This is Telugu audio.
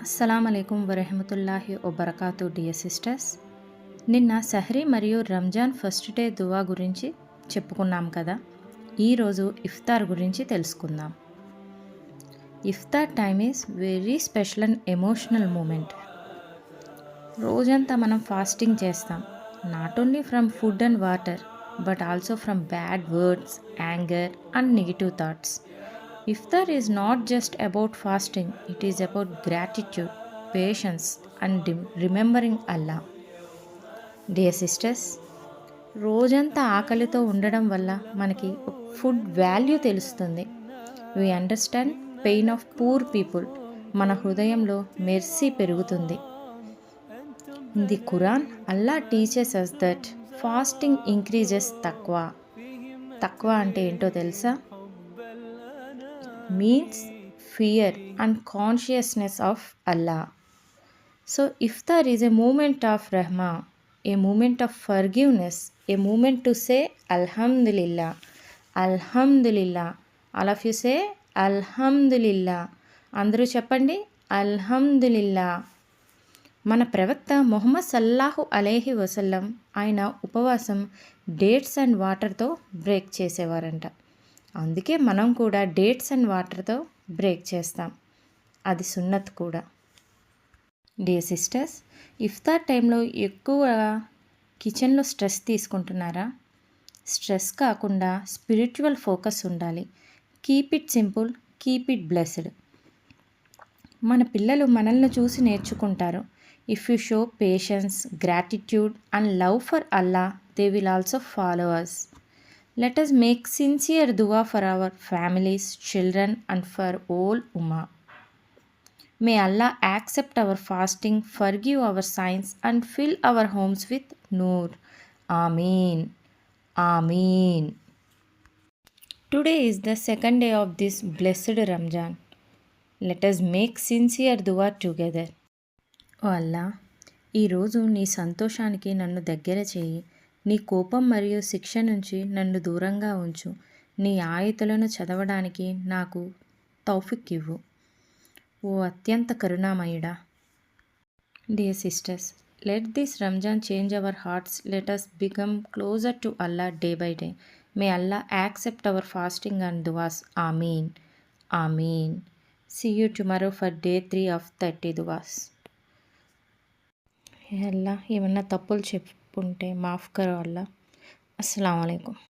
అస్సలాము అలైకుం వరహమతుల్లాహి వబర్కాతు డియర్ సిస్టర్స్. నిన్న సహరీ మరియు రంజాన్ ఫస్ట్ డే దువా గురించి చెప్పుకున్నాం కదా. ఈరోజు ఇఫ్తార్ గురించి తెలుసుకుందాం. ఇఫ్తార్ time is very special and emotional moment. రోజంతా మనం ఫాస్టింగ్ చేస్తాం, not only from food and water but also from bad words, anger and negative thoughts. Iftar is not just about fasting, it is about gratitude, patience, and remembering Allah. Dear sisters, రోజంతా ఆకలితో ఉండడం వల్ల మనకి ఫుడ్ వాల్యూ తెలుస్తుంది. We understand pain of poor people. మన హృదయంలో మెర్సీ పెరుగుతుంది. In the Quran Allah teaches us that fasting increases తక్వా. తక్వా అంటే ఏంటో తెలుసా? Means fear and consciousness of Allah. So iftar is a moment of rahma, a moment of forgiveness, a moment to say Alhamdulillah, Alhamdulillah. All of you say Alhamdulillah. అందరూ చెప్పండి అల్హమ్దులిల్లా. మన ప్రవక్త ముహమ్మద్ సల్లాహు అలైహి వసల్లం ఆయన ఉపవాసం డేట్స్ అండ్ వాటర్తో బ్రేక్ చేసేవారంట. అందుకే మనం కూడా డేట్స్ అండ్ వాటర్తో బ్రేక్ చేస్తాం. అది సున్నత్ కూడా. డియర్ సిస్టర్స్, ఇఫ్తార్ టైంలో ఎక్కువగా కిచెన్లో స్ట్రెస్ తీసుకుంటున్నారా? స్ట్రెస్ కాకుండా స్పిరిచువల్ ఫోకస్ ఉండాలి. Keep it simple, keep it blessed. మన పిల్లలు మనల్ని చూసి నేర్చుకుంటారు. If you show patience, gratitude and love for Allah, they will also follow us. Let us make sincere dua for our families, children and for all Ummah. May Allah accept our fasting, forgive our sins and fill our homes with Noor. Ameen. Ameen. Today is the second day of this blessed Ramzan. Let us make sincere dua together. ఓ అల్లా, ఈరోజు నీ సంతోషానికి నన్ను దగ్గర చేయి. నీ కోపం మరియు శిక్ష నుంచి నన్ను దూరంగా ఉంచు. నీ ఆయతులను చదవడానికి నాకు తౌఫిక్ ఇవ్వు. ఓ అత్యంత కరుణామయుడా. Dear sisters, let this Ramzan change our hearts. Let us become closer to Allah day by day. May Allah accept our fasting and duas. Ameen. Ameen. See you tomorrow for day 3 of 30 duas. అల్లా, ఏమన్నా తప్పులు చెప్పుంటే మాఫ్ కరో అల్లా. అస్సలాము అలైకుం.